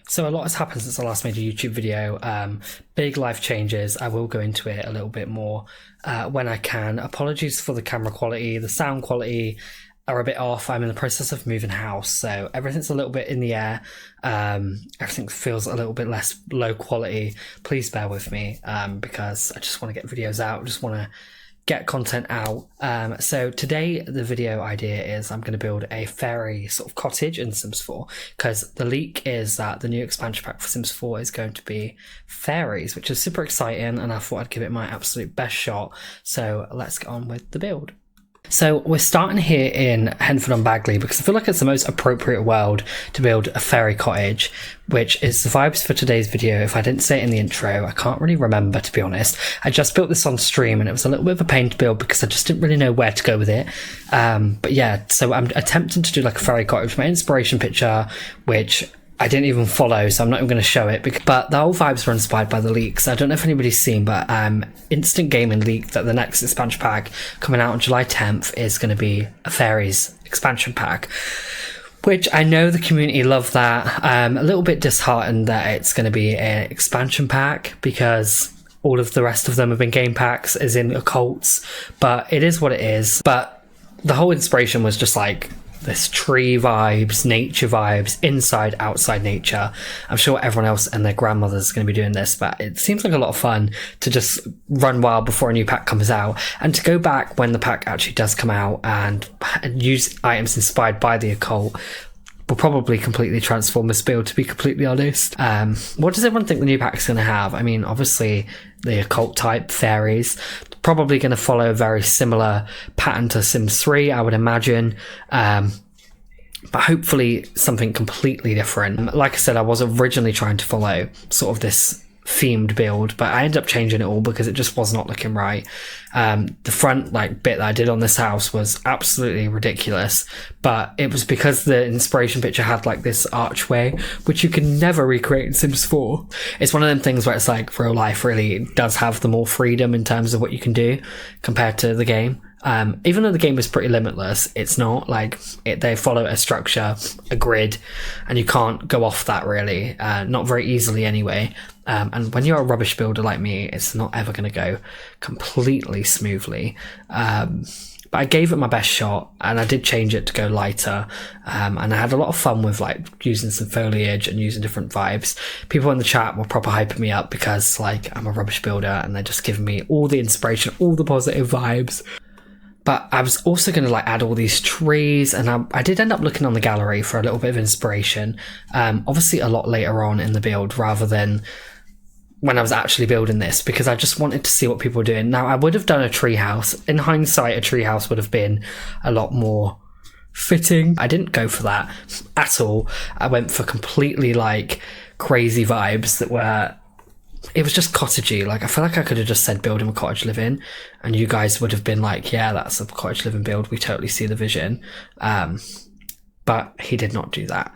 So a lot has happened since I last made a YouTube video. Big life changes. I will go into it a little bit more when I can. Apologies for the camera quality. The sound quality are a bit off. I'm in the process of moving house, so everything's a little bit in the air. Everything feels a little bit less low quality. Please bear with me because I just want to get videos out. I just want to get content out. So today the video idea is I'm going to build a fairy sort of cottage in Sims 4, because the leak is that the new expansion pack for Sims 4 is going to be fairies, which is super exciting, and I thought I'd give it my absolute best shot. So let's get on with the build. So we're starting here in Henford-on-Bagley because I feel like it's the most appropriate world to build a fairy cottage, which is the vibes for today's video. If I didn't say it in the intro, I can't really remember, to be honest. I just built this on stream and it was a little bit of a pain to build because I just didn't really know where to go with it. But yeah, so I'm attempting to do like a fairy cottage. My inspiration picture, which I didn't even follow, so I'm not even going to show it. But the whole vibes were inspired by the leaks. I don't know if anybody's seen, but Instant Gaming leaked that the next expansion pack coming out on July 10th is going to be a fairies expansion pack, which I know the community love that. I'm a little bit disheartened that it's going to be an expansion pack because all of the rest of them have been game packs, as in occults, but it is what it is. But the whole inspiration was just like this tree vibes, nature vibes, inside, outside nature. I'm sure everyone else and their grandmothers is going to be doing this, but it seems like a lot of fun to just run wild before a new pack comes out, and to go back when the pack actually does come out and use items inspired by the occult will probably completely transform this build, to be completely honest. What does everyone think the new pack is going to have? I mean, obviously the occult type fairies, probably going to follow a very similar pattern to Sims 3, I would imagine. But hopefully something completely different. Like I said, I was originally trying to follow sort of this themed build, but I ended up changing it all because it just was not looking right. The front bit that I did on this house was absolutely ridiculous, but it was because the inspiration picture had this archway, which you can never recreate in Sims 4. It's one of them things where it's like real life really does have the more freedom in terms of what you can do compared to the game. Even though the game is pretty limitless, it's not they follow a structure, a grid, and you can't go off that really, not very easily anyway. And when you're a rubbish builder like me, it's not ever going to go completely smoothly. But I gave it my best shot, and I did change it to go lighter. And I had a lot of fun with using some foliage and using different vibes. People in the chat were proper hyping me up because I'm a rubbish builder, and they're just giving me all the inspiration, all the positive vibes. But I was also going to add all these trees, and I did end up looking on the gallery for a little bit of inspiration. Obviously a lot later on in the build rather than when I was actually building this, because I just wanted to see what people were doing. Now, I would have done a tree house. In hindsight, a tree house would have been a lot more fitting. I didn't go for that at all. I went for completely crazy vibes that were... It was just cottagey. I feel like I could have just said build him a cottage live-in, and you guys would have been yeah, that's a cottage live-in build. We totally see the vision. But he did not do that.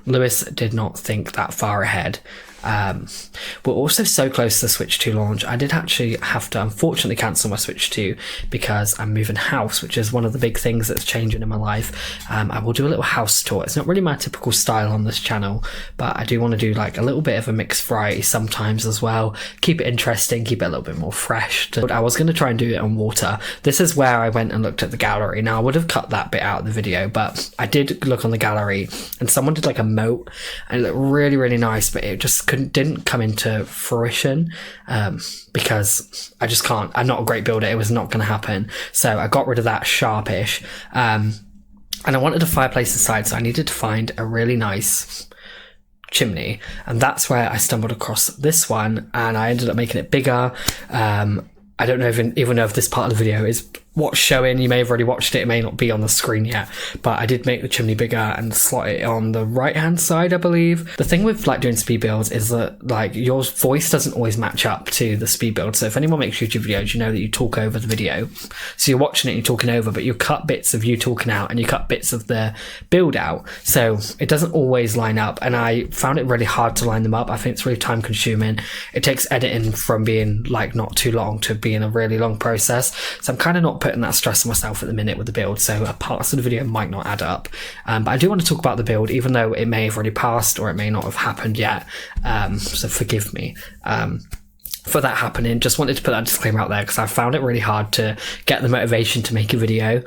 Lewis did not think that far ahead. We're also so close to the Switch 2 launch. I did actually have to unfortunately cancel my Switch 2 because I'm moving house, which is one of the big things that's changing in my life. I will do a little house tour. It's not really my typical style on this channel, but I do want to do a little bit of a mixed variety sometimes as well. Keep it interesting, keep it a little bit more fresh. I was going to try and do it on water. This is where I went and looked at the gallery. Now, I would have cut that bit out of the video, but I did look on the gallery and someone did a moat, and it looked really, really nice, but it just didn't come into fruition because I just can't. I'm not a great builder. It was not going to happen. So I got rid of that sharpish, and I wanted a fireplace inside, so I needed to find a really nice chimney, and that's where I stumbled across this one, and I ended up making it bigger. I don't know even know if this part of the video is what's showing. You may have already watched it. It may not be on the screen yet, but I did make the chimney bigger and slot it on the right hand side, I believe. The thing with doing speed builds is that your voice doesn't always match up to the speed build. So if anyone makes YouTube videos, you know that you talk over the video. So you're watching it, you're talking over, but you cut bits of you talking out and you cut bits of the build out. So it doesn't always line up, and I found it really hard to line them up. I think it's really time consuming. It takes editing from being not too long to being a really long process. So I'm kind of not putting that stress on myself at the minute with the build, so parts of the video might not add up. But I do want to talk about the build, even though it may have already passed or it may not have happened yet. So forgive me for that happening. Just wanted to put that disclaimer out there because I found it really hard to get the motivation to make a video,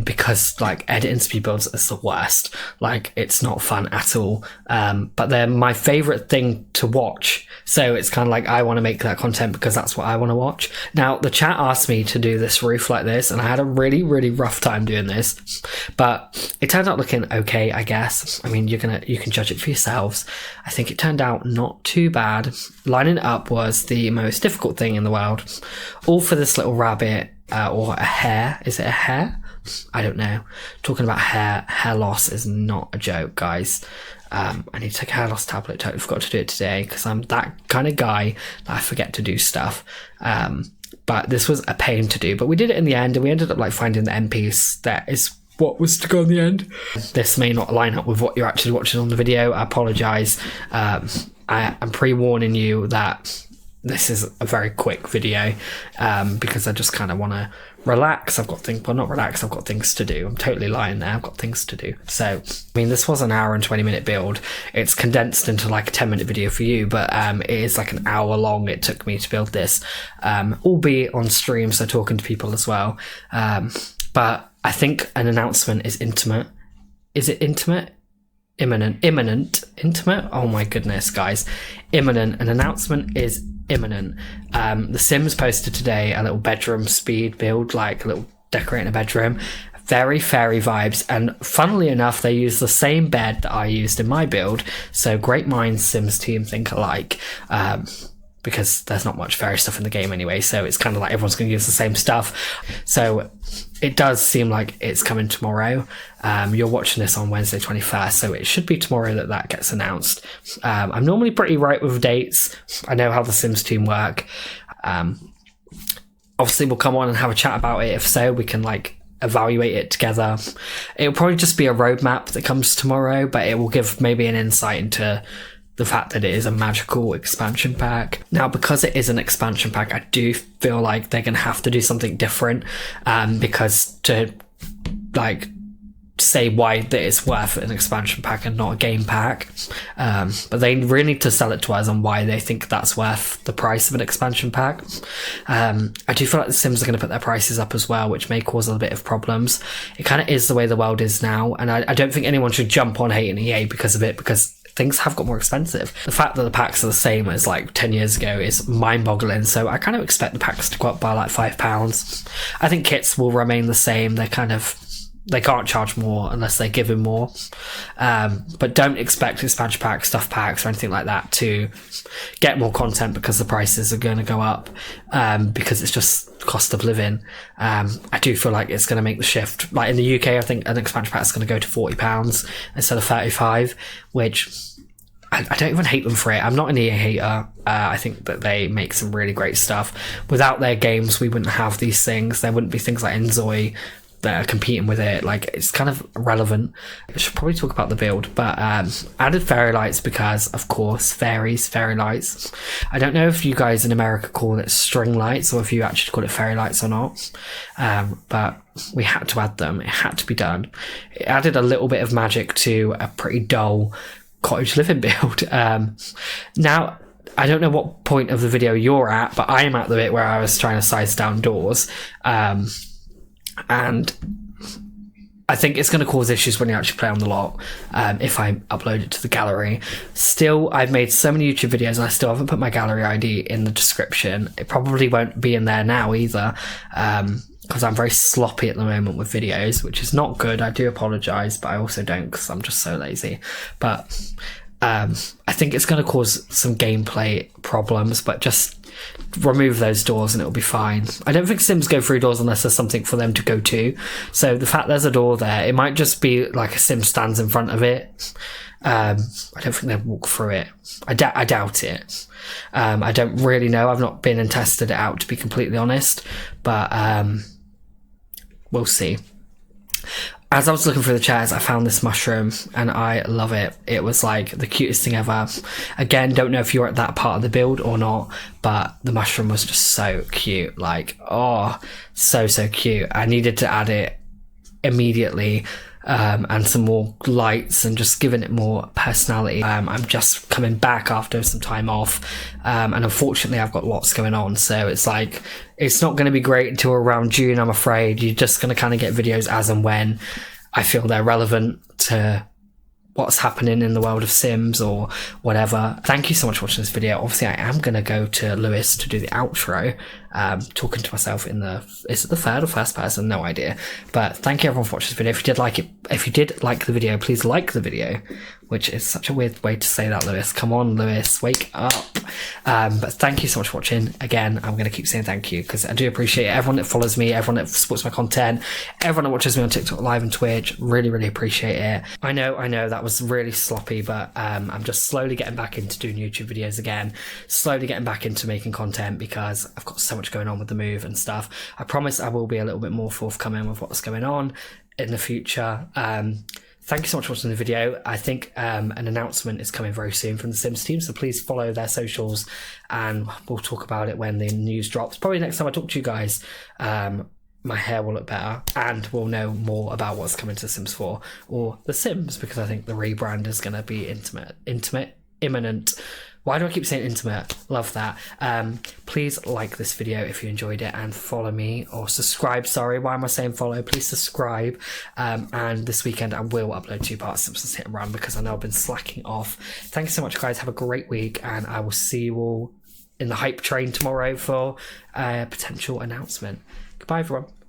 because like editing speed builds is the worst. Like, it's not fun at all, but they're my favorite thing to watch, so it's kind of like I want to make that content because that's what I want to watch. Now the chat asked me to do this roof like this, and I had a really rough time doing this, but it turned out looking okay, I guess. I mean, you can judge it for yourselves. I think it turned out not too bad. Lining it up was the most difficult thing in the world, all for this little rabbit, or a hare. Is it a hare? I don't know. Talking about hair loss is not a joke, guys. I need to take a hair loss tablet. Totally forgot to do it today because I'm that kind of guy that I forget to do stuff. But this was a pain to do, but we did it in the end, and we ended up like finding the end piece that is what was to go in the end. This may not line up with what you're actually watching on the video. I apologize. I'm pre-warning you that this is a very quick video, because I just kind of want to relax. I've got things to do. I'm totally lying there. I've got things to do. So, I mean, this was an hour and 20-minute build. It's condensed into like a 10-minute video for you, but it is like an hour long it took me to build this, albeit on stream, so talking to people as well. But I think an announcement is intimate. Is it intimate? Imminent. Intimate? Oh my goodness, guys. Imminent. An announcement is imminent. The Sims posted today a little bedroom speed build, like a little decorating a bedroom. Very fairy vibes, and funnily enough, they use the same bed that I used in my build, so great minds Sims team think alike. Because there's not much fairy stuff in the game anyway, so it's kind of like everyone's going to use the same stuff. So it does seem like it's coming tomorrow. You're watching this on Wednesday 21st, so it should be tomorrow that gets announced. I'm normally pretty right with dates. I know how the Sims team work. Obviously, we'll come on and have a chat about it. If so, we can like evaluate it together. It'll probably just be a roadmap that comes tomorrow, but it will give maybe an insight into the fact that it is a magical expansion pack. Now, because it is an expansion pack, I do feel like they're going to have to do something different, because to like say why that it's worth an expansion pack and not a game pack, but they really need to sell it to us on why they think that's worth the price of an expansion pack. I do feel like the Sims are going to put their prices up as well, which may cause a bit of problems. It kind of is the way the world is now, and I don't think anyone should jump on hating EA because of it, because things have got more expensive. The fact that the packs are the same as like 10 years ago is mind-boggling, so I kind of expect the packs to go up by like £5. I think kits will remain the same. They can't charge more unless they give him more, but don't expect expansion packs, stuff packs or anything like that to get more content because the prices are going to go up, because it's just cost of living. I do feel like it's going to make the shift. Like in the UK, I think an expansion pack is going to go to £40 instead of 35, which I don't even hate them for it. I'm not an EA hater. I think that they make some really great stuff. Without their games, we wouldn't have these things. There wouldn't be things like Enzoi that are competing with it. Like, it's kind of irrelevant. I should probably talk about the build, but added fairy lights because, of course, fairy lights. I don't know if you guys in America call it string lights or if you actually call it fairy lights or not, but we had to add them. It had to be done. It added a little bit of magic to a pretty dull cottage living build. Now, I don't know what point of the video you're at, but I am at the bit where I was trying to size down doors, and I think it's going to cause issues when you actually play on the lot, if I upload it to the gallery. Still, I've made so many YouTube videos and I still haven't put my gallery ID in the description. It probably won't be in there now either, because I'm very sloppy at the moment with videos, which is not good. I do apologise, but I also don't because I'm just so lazy. But I think it's going to cause some gameplay problems, but just remove those doors and it'll be fine. I don't think Sims go through doors unless there's something for them to go to. So the fact there's a door there, it might just be like a Sim stands in front of it. I don't think they'll walk through it. I doubt it. I don't really know. I've not been and tested it out, to be completely honest, but we'll see. as I was looking through the chairs, I found this mushroom and I love it. It was like the cutest thing ever. Again, don't know if you were at that part of the build or not, but the mushroom was just so cute. Like, oh, so cute. I needed to add it immediately, and some more lights and just giving it more personality. I'm just coming back after some time off, and unfortunately I've got lots going on, so it's like it's not going to be great until around June, I'm afraid. You're just going to kind of get videos as and when I feel they're relevant to what's happening in the world of Sims or whatever. Thank you so much for watching this video. Obviously I am going to go to Lewis to do the outro, talking to myself in the, is it the third or first person? No idea. But thank you everyone for watching this video. If you did like the video, please like the video, which is such a weird way to say that, Lewis. Come on, Lewis, wake up. But thank you so much for watching. Again, I'm going to keep saying thank you because I do appreciate it. Everyone that follows me, everyone that supports my content, everyone that watches me on TikTok Live and Twitch, really appreciate it. I know that was really sloppy, but I'm just slowly getting back into doing YouTube videos again, slowly getting back into making content because I've got so much going on with the move and stuff. I promise I will be a little bit more forthcoming with what's going on in the future. Thank you so much for watching the video. I think an announcement is coming very soon from the Sims team, so please follow their socials and we'll talk about it when the news drops. Probably next time I talk to you guys, my hair will look better and we'll know more about what's coming to Sims 4 or The Sims, because I think the rebrand is going to be imminent. Why do I keep saying intimate? Love that. Please like this video if you enjoyed it and follow me, or subscribe. Sorry, why am I saying follow? Please subscribe. And this weekend I will upload 2 parts of Simpsons Hit and Run because I know I've been slacking off. Thank you so much, guys. Have a great week and I will see you all in the hype train tomorrow for a potential announcement. Goodbye, everyone.